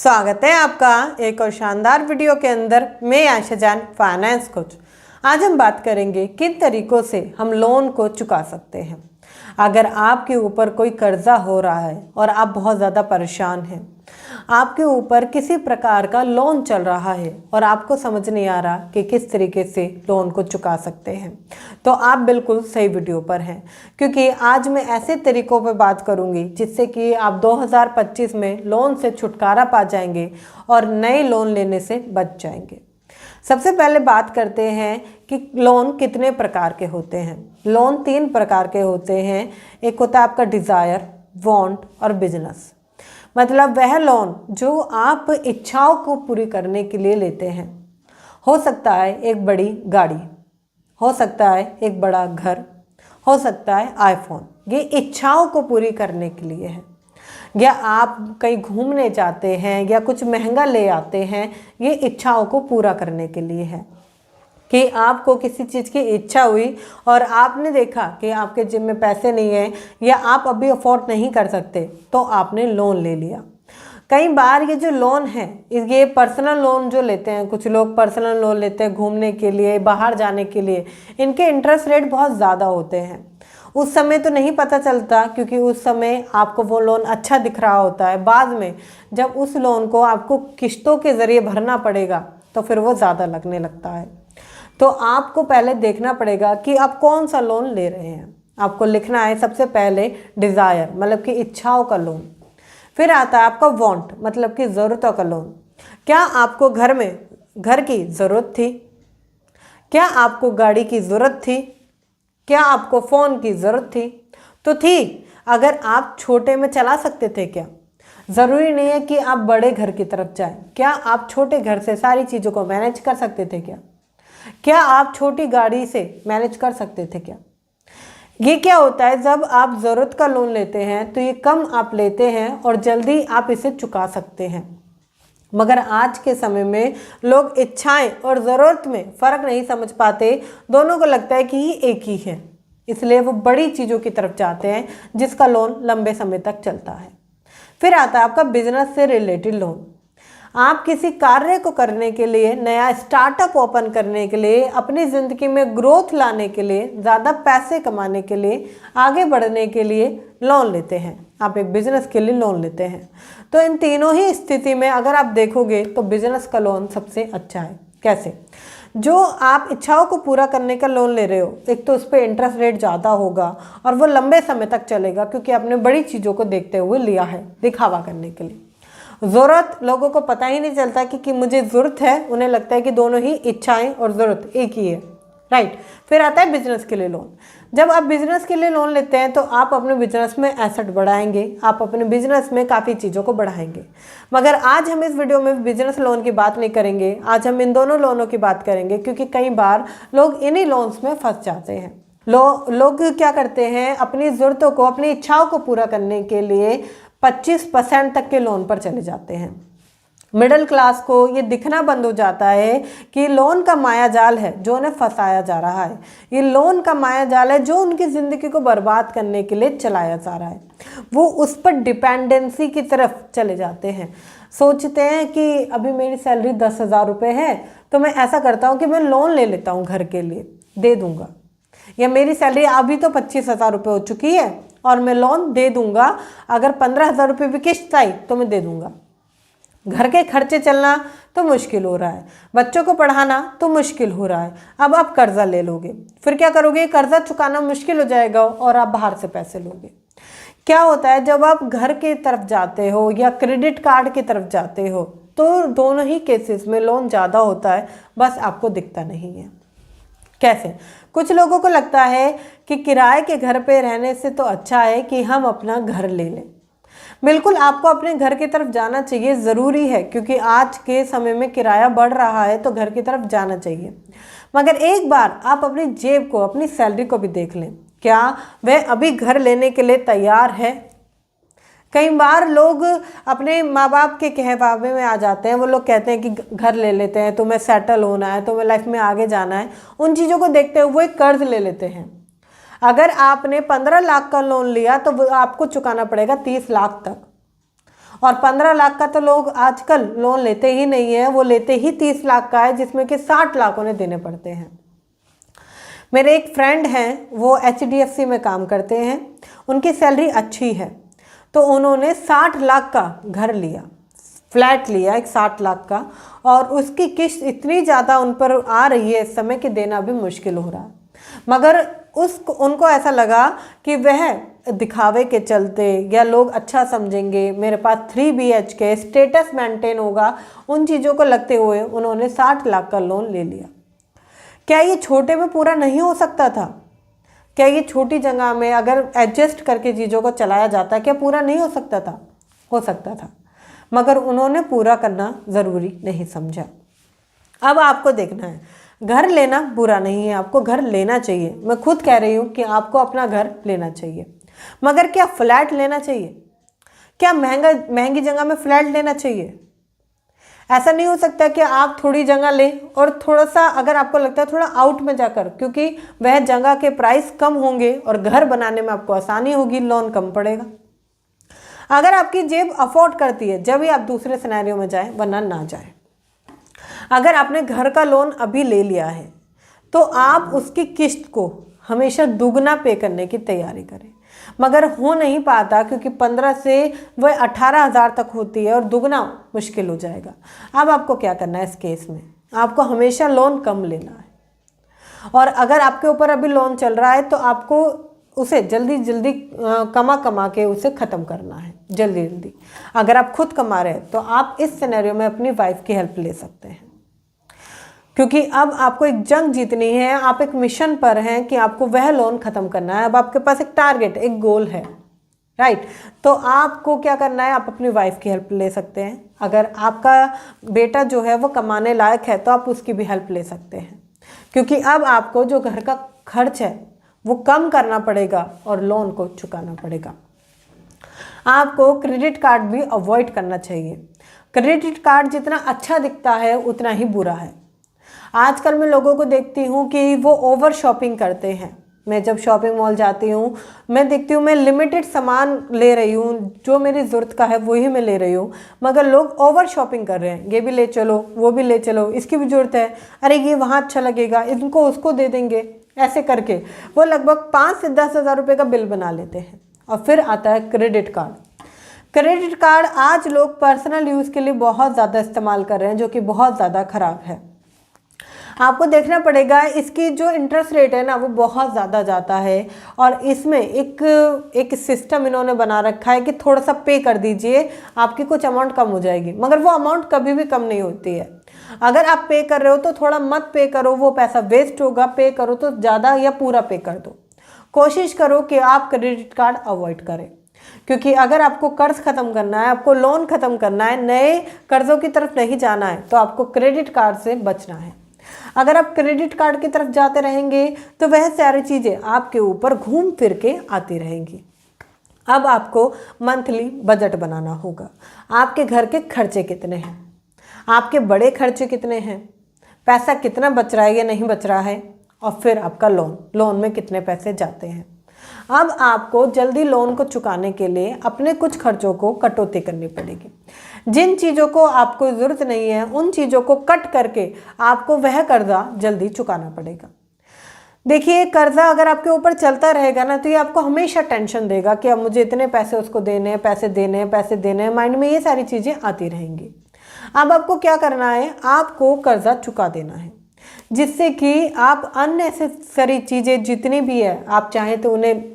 स्वागत है आपका एक और शानदार वीडियो के अंदर। मैं आयशा जान, फाइनेंस कोच। आज हम बात करेंगे किन तरीकों से हम लोन को चुका सकते हैं। अगर आपके ऊपर कोई कर्जा हो रहा है और आप बहुत ज़्यादा परेशान हैं, आपके ऊपर किसी प्रकार का लोन चल रहा है और आपको समझ नहीं आ रहा कि किस तरीके से लोन को चुका सकते हैं, तो आप बिल्कुल सही वीडियो पर हैं, क्योंकि आज मैं ऐसे तरीकों पर बात करूंगी जिससे कि आप 2025 में लोन से छुटकारा पा जाएंगे और नए लोन लेने से बच जाएंगे। सबसे पहले बात करते हैं कि लोन कितने प्रकार के होते हैं। लोन 3 प्रकार के होते हैं। एक होता है आपका डिज़ायर, वांट और बिजनेस। मतलब वह लोन जो आप इच्छाओं को पूरी करने के लिए लेते हैं। हो सकता है एक बड़ी गाड़ी, हो सकता है एक बड़ा घर, हो सकता है आईफोन। ये इच्छाओं को पूरी करने के लिए है। या आप कहीं घूमने जाते हैं या कुछ महंगा ले आते हैं, ये इच्छाओं को पूरा करने के लिए है। कि आपको किसी चीज़ की इच्छा हुई और आपने देखा कि आपके जेब में पैसे नहीं हैं या आप अभी अफोर्ड नहीं कर सकते, तो आपने लोन ले लिया। कई बार ये जो लोन है, ये पर्सनल लोन जो लेते हैं, कुछ लोग पर्सनल लोन लेते हैं घूमने के लिए, बाहर जाने के लिए, इनके इंटरेस्ट रेट बहुत ज़्यादा होते हैं। उस समय तो नहीं पता चलता, क्योंकि उस समय आपको वो लोन अच्छा दिख रहा होता है। बाद में जब उस लोन को आपको किस्तों के ज़रिए भरना पड़ेगा तो फिर वो ज़्यादा लगने लगता है। तो आपको पहले देखना पड़ेगा कि आप कौन सा लोन ले रहे हैं। आपको लिखना है सबसे पहले डिज़ायर, मतलब कि इच्छाओं का लोन। फिर आता है आपका वांट, मतलब कि ज़रूरतों का लोन। क्या आपको घर की ज़रूरत थी? क्या आपको गाड़ी की ज़रूरत थी? क्या आपको फ़ोन की ज़रूरत थी? तो थी। अगर आप छोटे में चला सकते थे क्या? ज़रूरी नहीं है कि आप बड़े घर की तरफ जाएं। क्या आप छोटे घर से सारी चीज़ों को मैनेज कर सकते थे क्या? क्या आप छोटी गाड़ी से मैनेज कर सकते थे क्या? ये क्या होता है, जब आप ज़रूरत का लोन लेते हैं तो ये कम आप लेते हैं और जल्दी आप इसे चुका सकते हैं। मगर आज के समय में लोग इच्छाएं और ज़रूरत में फ़र्क नहीं समझ पाते। दोनों को लगता है कि ये एक ही है, इसलिए वो बड़ी चीज़ों की तरफ जाते हैं जिसका लोन लंबे समय तक चलता है। फिर आता है आपका बिजनेस से रिलेटेड लोन। आप किसी कार्य को करने के लिए, नया स्टार्टअप ओपन करने के लिए, अपनी ज़िंदगी में ग्रोथ लाने के लिए, ज़्यादा पैसे कमाने के लिए, आगे बढ़ने के लिए लोन लेते हैं। आप एक बिजनेस के लिए लोन लेते हैं। तो इन तीनों ही स्थिति में अगर आप देखोगे तो बिजनेस का लोन सबसे अच्छा है। कैसे? जो आप इच्छाओं को पूरा करने का लोन ले रहे हो, एक तो उस पर इंटरेस्ट रेट ज़्यादा होगा और वो लंबे समय तक चलेगा, क्योंकि आपने बड़ी चीज़ों को देखते हुए लिया है दिखावा करने के लिए। ज़रूरत, लोगों को पता ही नहीं चलता कि मुझे ज़रूरत है, उन्हें लगता है कि दोनों ही इच्छाएं और ज़रूरत एक ही है, राइट। फिर आता है बिजनेस के लिए लोन। जब आप बिजनेस के लिए लोन लेते हैं तो आप अपने बिजनेस में एसेट बढ़ाएंगे, आप अपने बिजनेस में काफ़ी चीज़ों को बढ़ाएंगे। मगर आज हम इस वीडियो में बिजनेस लोन की बात नहीं करेंगे, आज हम इन दोनों लोनों की बात करेंगे, क्योंकि कई बार लोग इन्हीं लोन्स में फंस जाते हैं। लोग क्या करते हैं, अपनी ज़रूरतों को, अपनी इच्छाओं को पूरा करने के लिए 25% तक के लोन पर चले जाते हैं। मिडिल क्लास को ये दिखना बंद हो जाता है कि लोन का माया जाल है जो उन्हें फंसाया जा रहा है। ये लोन का माया जाल है जो उनकी ज़िंदगी को बर्बाद करने के लिए चलाया जा रहा है। वो उस पर डिपेंडेंसी की तरफ चले जाते हैं। सोचते हैं कि अभी मेरी सैलरी 10,000 रुपये है, तो मैं ऐसा करता हूँ कि मैं लोन ले लेता हूँ, घर के लिए दे दूँगा। या मेरी सैलरी अभी तो 25,000 रुपये हो चुकी है और मैं लोन दे दूंगा, अगर 15,000 रुपये भी किस्त आई तो मैं दे दूंगा। घर के खर्चे चलना तो मुश्किल हो रहा है, बच्चों को पढ़ाना तो मुश्किल हो रहा है, अब आप कर्जा ले लोगे। फिर क्या करोगे? कर्जा चुकाना मुश्किल हो जाएगा और आप बाहर से पैसे लोगे। क्या होता है, जब आप घर की तरफ जाते हो या क्रेडिट कार्ड की तरफ जाते हो, तो दोनों ही केसेस में लोन ज़्यादा होता है, बस आपको दिखता नहीं है। कैसे? कुछ लोगों को लगता है कि किराए के घर पे रहने से तो अच्छा है कि हम अपना घर ले लें। बिल्कुल, आपको अपने घर की तरफ जाना चाहिए, ज़रूरी है, क्योंकि आज के समय में किराया बढ़ रहा है तो घर की तरफ जाना चाहिए। मगर एक बार आप अपनी जेब को, अपनी सैलरी को भी देख लें, क्या वह अभी घर लेने के लिए तैयार है? कई बार लोग अपने माँ बाप के कहवावे में आ जाते हैं। वो लोग कहते हैं कि घर ले लेते हैं, तुम्हें सेटल होना है, तुम्हें लाइफ में आगे जाना है। उन चीज़ों को देखते हुए वो एक कर्ज ले लेते हैं। अगर आपने 15 लाख का लोन लिया तो वो आपको चुकाना पड़ेगा 30 लाख तक। और 15 लाख का तो लोग आजकल लोन लेते ही नहीं है, वो लेते ही 30 लाख का है, जिसमें कि 60 लाख उन्हें देने पड़ते हैं। मेरे एक फ्रेंड हैं, वो HDFC में काम करते हैं, उनकी सैलरी अच्छी है, तो उन्होंने 60 लाख का घर लिया, फ्लैट लिया एक 60 लाख का, और उसकी किस्त इतनी ज़्यादा उन पर आ रही है इस समय कि देना भी मुश्किल हो रहा है। मगर उनको ऐसा लगा कि वह दिखावे के चलते या लोग अच्छा समझेंगे, मेरे पास 3 BHK स्टेटस मेंटेन होगा, उन चीज़ों को लगते हुए उन्होंने 60 लाख का लोन ले लिया। क्या ये छोटे में पूरा नहीं हो सकता था? क्या ये छोटी जगह में अगर एडजस्ट करके चीज़ों को चलाया जाता, क्या पूरा नहीं हो सकता था? हो सकता था, मगर उन्होंने पूरा करना ज़रूरी नहीं समझा। अब आपको देखना है, घर लेना बुरा नहीं है, आपको घर लेना चाहिए। मैं खुद कह रही हूँ कि आपको अपना घर लेना चाहिए, मगर क्या फ्लैट लेना चाहिए? क्या महंगी जगह में फ्लैट लेना चाहिए? ऐसा नहीं हो सकता कि आप थोड़ी जगह लें और थोड़ा सा, अगर आपको लगता है थोड़ा आउट में जाकर, क्योंकि वह जगह के प्राइस कम होंगे और घर बनाने में आपको आसानी होगी, लोन कम पड़ेगा। अगर आपकी जेब अफोर्ड करती है जब ही आप दूसरे सिनेरियो में जाएं, वरना ना जाएं। अगर आपने घर का लोन अभी ले लिया है तो आप उसकी किस्त को हमेशा दुगना पे करने की तैयारी करें, मगर हो नहीं पाता क्योंकि 15 से वह 18,000 तक होती है और दुगना मुश्किल हो जाएगा। अब आपको क्या करना है इस केस में? आपको हमेशा लोन कम लेना है, और अगर आपके ऊपर अभी लोन चल रहा है तो आपको उसे जल्दी जल्दी कमा के उसे ख़त्म करना है, जल्दी जल्दी। अगर आप खुद कमा रहे हैं तो आप इस सिनेरियो में अपनी वाइफ की हेल्प ले सकते हैं, क्योंकि अब आपको एक जंग जीतनी है, आप एक मिशन पर हैं कि आपको वह लोन ख़त्म करना है। अब आपके पास एक टारगेट, एक गोल है, राइट? तो आपको क्या करना है, आप अपनी वाइफ की हेल्प ले सकते हैं। अगर आपका बेटा जो है वो कमाने लायक है तो आप उसकी भी हेल्प ले सकते हैं, क्योंकि अब आपको जो घर का खर्च है वो कम करना पड़ेगा और लोन को चुकाना पड़ेगा। आपको क्रेडिट कार्ड भी अवॉइड करना चाहिए। क्रेडिट कार्ड जितना अच्छा दिखता है उतना ही बुरा है। आजकल मैं लोगों को देखती हूँ कि वो ओवर शॉपिंग करते हैं। मैं जब शॉपिंग मॉल जाती हूँ, मैं देखती हूँ मैं लिमिटेड सामान ले रही हूँ, जो मेरी ज़रूरत का है वही मैं ले रही हूँ, मगर लोग ओवर शॉपिंग कर रहे हैं। ये भी ले चलो, वो भी ले चलो, इसकी भी ज़रूरत है, अरे ये वहाँ अच्छा लगेगा, इनको उसको दे देंगे, ऐसे करके वो लगभग 5 से 10 हज़ार रुपये का बिल बना लेते हैं। और फिर आता है क्रेडिट कार्ड। क्रेडिट कार्ड आज लोग पर्सनल यूज़ के लिए बहुत ज़्यादा इस्तेमाल कर रहे हैं, जो कि बहुत ज़्यादा ख़राब है। आपको देखना पड़ेगा, इसकी जो इंटरेस्ट रेट है ना वो बहुत ज़्यादा जाता है, और इसमें एक सिस्टम इन्होंने बना रखा है कि थोड़ा सा पे कर दीजिए, आपकी कुछ अमाउंट कम हो जाएगी, मगर वो अमाउंट कभी भी कम नहीं होती है। अगर आप पे कर रहे हो तो थोड़ा मत पे करो, वो पैसा वेस्ट होगा। पे करो तो ज़्यादा या पूरा पे कर दो। कोशिश करो कि आप क्रेडिट कार्ड अवॉइड करें, क्योंकि अगर आपको कर्ज ख़त्म करना है, आपको लोन ख़त्म करना है, नए कर्ज़ों की तरफ नहीं जाना है, तो आपको क्रेडिट कार्ड से बचना है। अगर आप क्रेडिट कार्ड की तरफ जाते रहेंगे तो वह सारी चीज़ें आपके ऊपर घूम फिर के आती रहेंगी। अब आपको मंथली बजट बनाना होगा। आपके घर के खर्चे कितने हैं, आपके बड़े खर्चे कितने हैं, पैसा कितना बच रहा है या नहीं बच रहा है, और फिर आपका लोन में कितने पैसे जाते हैं। अब आपको जल्दी लोन को चुकाने के लिए अपने कुछ खर्चों को कटौती करनी पड़ेगी। जिन चीज़ों को आपको ज़रूरत नहीं है उन चीज़ों को कट करके आपको वह कर्जा जल्दी चुकाना पड़ेगा। देखिए, कर्जा अगर आपके ऊपर चलता रहेगा ना तो ये आपको हमेशा टेंशन देगा कि अब मुझे इतने पैसे उसको देने हैं, पैसे देने हैं, पैसे देने हैं, माइंड में ये सारी चीज़ें आती रहेंगी। अब आपको क्या करना है, आपको कर्जा चुका देना है, जिससे कि आप अननेसेसरी चीज़ें जितनी भी है आप चाहें तो उन्हें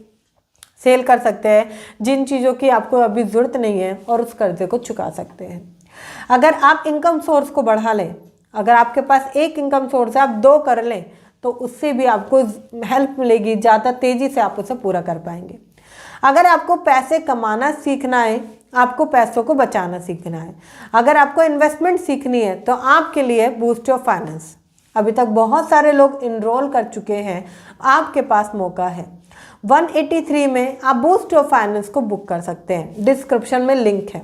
सेल कर सकते हैं, जिन चीज़ों की आपको अभी ज़रूरत नहीं है, और उस कर्जे को चुका सकते हैं। अगर आप इनकम सोर्स को बढ़ा लें, अगर आपके पास एक इनकम सोर्स है, आप 2 कर लें, तो उससे भी आपको हेल्प मिलेगी, ज़्यादा तेज़ी से आप उसे पूरा कर पाएंगे। अगर आपको पैसे कमाना सीखना है, आपको पैसों को बचाना सीखना है, अगर आपको इन्वेस्टमेंट सीखनी है, तो आपके लिए बूस्ट योर फाइनेंस। अभी तक बहुत सारे लोग इनरोल कर चुके हैं, आपके पास मौका है। 183 में आप बूस्ट योर फाइनेंस को बुक कर सकते हैं, डिस्क्रिप्शन में लिंक है।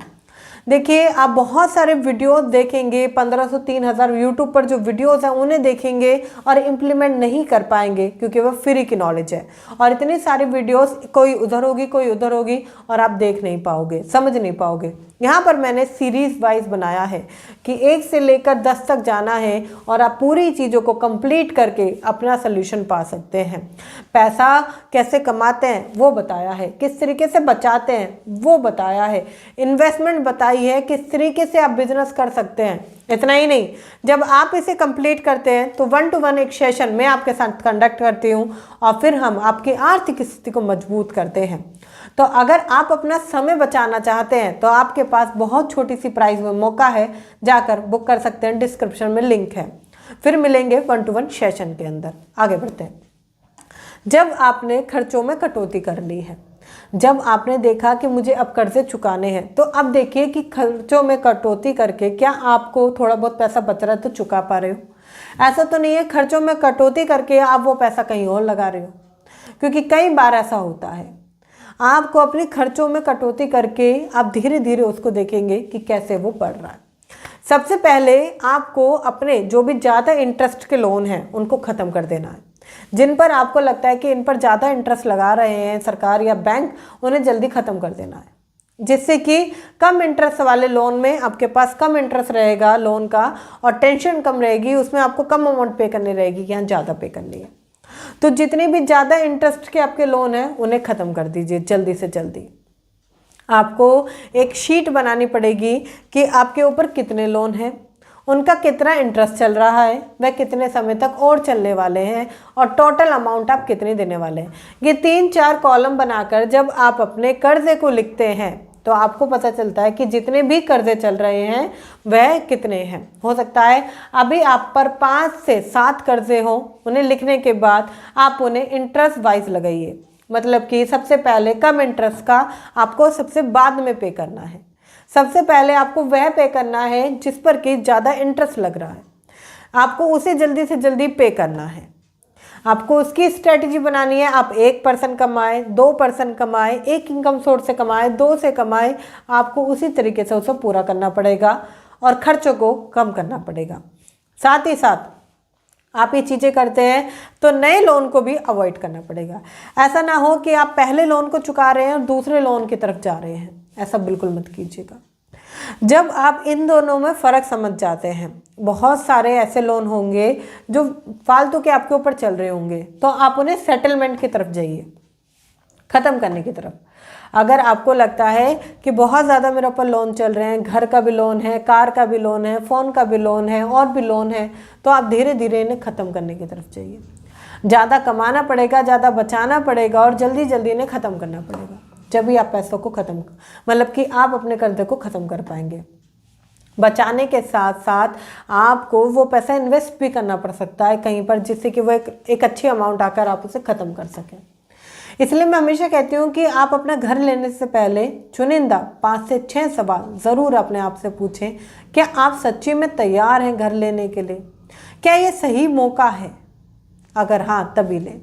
देखिए, आप बहुत सारे वीडियोस देखेंगे, 1500 3000 यूट्यूब पर जो वीडियोस हैं उन्हें देखेंगे और इम्प्लीमेंट नहीं कर पाएंगे, क्योंकि वह फ्री की नॉलेज है। और इतनी सारी वीडियोस कोई उधर होगी, कोई उधर होगी, और आप देख नहीं पाओगे, समझ नहीं पाओगे। यहाँ पर मैंने सीरीज वाइज बनाया है कि 1 से लेकर 10 तक जाना है और आप पूरी चीज़ों को कंप्लीट करके अपना सोल्यूशन पा सकते हैं। पैसा कैसे कमाते हैं वो बताया है, किस तरीके से बचाते हैं वो बताया है, इन्वेस्टमेंट बताई है, किस तरीके से आप बिजनेस कर सकते हैं। इतना ही नहीं, जब आप इसे कंप्लीट करते हैं तो 1 to 1 एक सेशन मैं आपके साथ कंडक्ट करती हूँ और फिर हम आपकी आर्थिक स्थिति को मजबूत करते हैं। तो अगर आप अपना समय बचाना चाहते हैं तो आपके पास बहुत छोटी सी प्राइस में मौका है, जाकर बुक कर सकते हैं, डिस्क्रिप्शन में लिंक है। फिर मिलेंगे 1 to 1 सेशन के अंदर। आगे बढ़ते हैं। जब आपने खर्चों में कटौती कर ली है, जब आपने देखा कि मुझे अब कर्जे चुकाने हैं, तो अब देखिए कि खर्चों में कटौती करके क्या आपको थोड़ा बहुत पैसा बच रहा है तो चुका पा रहे हो। ऐसा तो नहीं है खर्चों में कटौती करके आप वो पैसा कहीं और लगा रहे हो, क्योंकि कई बार ऐसा होता है। आपको अपने खर्चों में कटौती करके आप धीरे धीरे उसको देखेंगे कि कैसे वो बढ़ रहा है। सबसे पहले आपको अपने जो भी ज़्यादा इंटरेस्ट के लोन हैं उनको ख़त्म कर देना है। जिन पर आपको लगता है कि इन पर ज़्यादा इंटरेस्ट लगा रहे हैं सरकार या बैंक, उन्हें जल्दी ख़त्म कर देना है, जिससे कि कम इंटरेस्ट वाले लोन में आपके पास कम इंटरेस्ट रहेगा लोन का और टेंशन कम रहेगी, उसमें आपको कम अमाउंट पे करनी रहेगी, यहाँ ज़्यादा पे करनी है। तो जितने भी ज़्यादा इंटरेस्ट के आपके लोन हैं उन्हें ख़त्म कर दीजिए जल्दी से जल्दी। आपको एक शीट बनानी पड़ेगी कि आपके ऊपर कितने लोन हैं, उनका कितना इंटरेस्ट चल रहा है, वह कितने समय तक और चलने वाले हैं और टोटल अमाउंट आप कितनी देने वाले हैं। ये 3-4 कॉलम बनाकर जब आप अपने कर्जे को लिखते हैं तो आपको पता चलता है कि जितने भी कर्जे चल रहे हैं वह कितने हैं। हो सकता है अभी आप पर 5 से 7 कर्जे हों, उन्हें लिखने के बाद आप उन्हें इंटरेस्ट वाइज लगाइए। मतलब कि सबसे पहले कम इंटरेस्ट का आपको सबसे बाद में पे करना है। सबसे पहले आपको वह पे करना है जिस पर कि ज़्यादा इंटरेस्ट लग रहा है, आपको उसे जल्दी से जल्दी पे करना है। आपको उसकी स्ट्रेटजी बनानी है। आप 1 पर्सन कमाए, 2 पर्सन कमाए, 1 इनकम सोर्स से कमाए, 2 से कमाए, आपको उसी तरीके से उसे पूरा करना पड़ेगा और खर्चों को कम करना पड़ेगा। साथ ही साथ आप ये चीज़ें करते हैं तो नए लोन को भी अवॉइड करना पड़ेगा। ऐसा ना हो कि आप पहले लोन को चुका रहे हैं और दूसरे लोन की तरफ जा रहे हैं, ऐसा बिल्कुल मत कीजिएगा। जब आप इन दोनों में फ़र्क समझ जाते हैं, बहुत सारे ऐसे लोन होंगे जो फालतू के आपके ऊपर चल रहे होंगे, तो आप उन्हें सेटलमेंट की तरफ जाइए, ख़त्म करने की तरफ। अगर आपको लगता है कि बहुत ज़्यादा मेरे ऊपर लोन चल रहे हैं, घर का भी लोन है, कार का भी लोन है, फ़ोन का भी लोन है और भी लोन है, तो आप धीरे धीरे इन्हें ख़त्म करने की तरफ जाइए। ज़्यादा कमाना पड़ेगा, ज़्यादा बचाना पड़ेगा और जल्दी जल्दी इन्हें ख़त्म करना पड़ेगा। जब भी आप पैसों को ख़त्म, मतलब कि आप अपने कर्जे को ख़त्म कर पाएंगे। बचाने के साथ साथ आपको वो पैसा इन्वेस्ट भी करना पड़ सकता है कहीं पर, जिससे कि वो एक अच्छी अमाउंट आकर आप उसे ख़त्म कर सकें। इसलिए मैं हमेशा कहती हूँ कि आप अपना घर लेने से पहले चुनिंदा 5 से 6 सवाल ज़रूर अपने आप से पूछें। क्या आप सच्ची में तैयार हैं घर लेने के लिए? क्या ये सही मौका है? अगर हाँ तभी लें।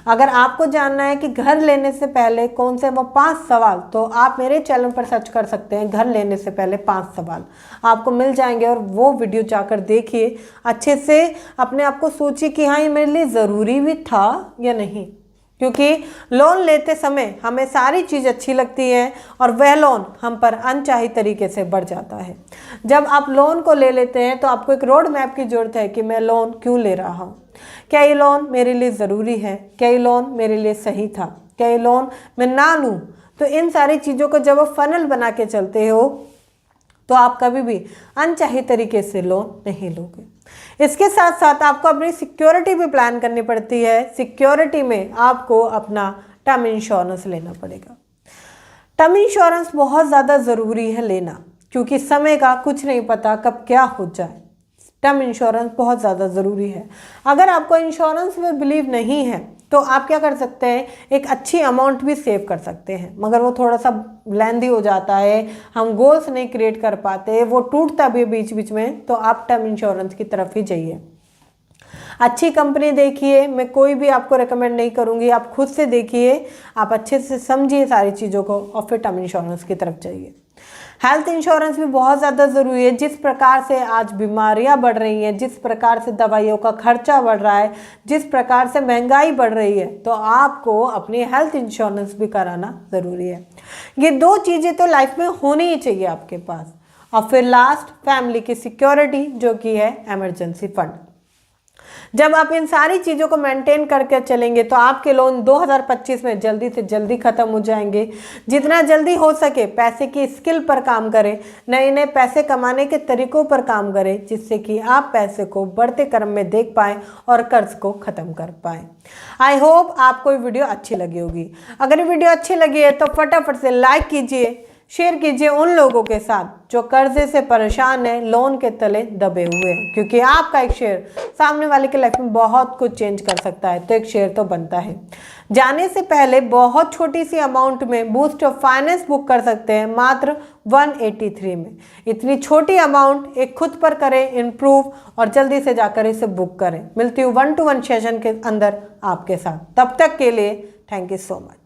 अगर आपको जानना है कि घर लेने से पहले कौन से वो 5 सवाल, तो आप मेरे चैनल पर सर्च कर सकते हैं घर लेने से पहले 5 सवाल, आपको मिल जाएंगे और वो वीडियो जाकर देखिए, अच्छे से अपने आप को सोचिए कि हाँ ये मेरे लिए ज़रूरी भी था या नहीं। क्योंकि लोन लेते समय हमें सारी चीज़ अच्छी लगती है और वह लोन हम पर अनचाही तरीके से बढ़ जाता है। जब आप लोन को ले लेते हैं तो आपको एक रोड मैप की ज़रूरत है कि मैं लोन क्यों ले रहा हूँ, क्या ये लोन मेरे लिए ज़रूरी है, क्या ये लोन मेरे लिए सही था, क्या ये लोन मैं ना लूँ। तो इन सारी चीज़ों को जब आप फनल बना के चलते हो तो आप कभी भी अनचाही तरीके से लोन नहीं लोगे। इसके साथ साथ आपको अपनी सिक्योरिटी भी प्लान करनी पड़ती है। सिक्योरिटी में आपको अपना टर्म इंश्योरेंस लेना पड़ेगा। टर्म इंश्योरेंस बहुत ज़्यादा ज़रूरी है लेना, क्योंकि समय का कुछ नहीं पता कब क्या हो जाए। टर्म इंश्योरेंस बहुत ज़्यादा ज़रूरी है। अगर आपको इंश्योरेंस में बिलीव नहीं है तो आप क्या कर सकते हैं, एक अच्छी अमाउंट भी सेव कर सकते हैं, मगर वो थोड़ा सा लेंदी हो जाता है, हम गोल्स नहीं क्रिएट कर पाते, वो टूटता भी बीच बीच में। तो आप टर्म इंश्योरेंस की तरफ ही जाइए। अच्छी कंपनी देखिए, मैं कोई भी आपको रेकमेंड नहीं करूँगी, आप खुद से देखिए, आप अच्छे से समझिए सारी चीज़ों को और फिर टर्म इंश्योरेंस की तरफ जाइए। हेल्थ इंश्योरेंस भी बहुत ज़्यादा ज़रूरी है। जिस प्रकार से आज बीमारियां बढ़ रही हैं, जिस प्रकार से दवाइयों का खर्चा बढ़ रहा है, जिस प्रकार से महंगाई बढ़ रही है, तो आपको अपनी हेल्थ इंश्योरेंस भी कराना ज़रूरी है। ये दो चीज़ें तो लाइफ में होनी ही चाहिए आपके पास। और फिर लास्ट, फैमिली की सिक्योरिटी, जो कि है इमरजेंसी फंड। जब आप इन सारी चीज़ों को मेंटेन करके चलेंगे तो आपके लोन 2025 में जल्दी से जल्दी ख़त्म हो जाएंगे। जितना जल्दी हो सके पैसे की स्किल पर काम करें, नए नए पैसे कमाने के तरीकों पर काम करें, जिससे कि आप पैसे को बढ़ते क्रम में देख पाएँ और कर्ज को ख़त्म कर पाएँ। आई होप आपको ये वीडियो अच्छी लगी होगी। अगर ये वीडियो अच्छी लगी है तो फटाफट से लाइक कीजिए, शेयर कीजिए उन लोगों के साथ जो कर्जे से परेशान है, लोन के तले दबे हुए हैं, क्योंकि आपका एक शेयर सामने वाले की लाइफ में बहुत कुछ चेंज कर सकता है। तो एक शेयर तो बनता है। जाने से पहले बहुत छोटी सी अमाउंट में बूस्ट ऑफ फाइनेंस बुक कर सकते हैं, मात्र 183 में। इतनी छोटी अमाउंट एक खुद पर करें इम्प्रूव और जल्दी से जाकर इसे बुक करें। मिलती हूँ 1-to-1 सेशन के अंदर आपके साथ। तब तक के लिए थैंक यू सो मच।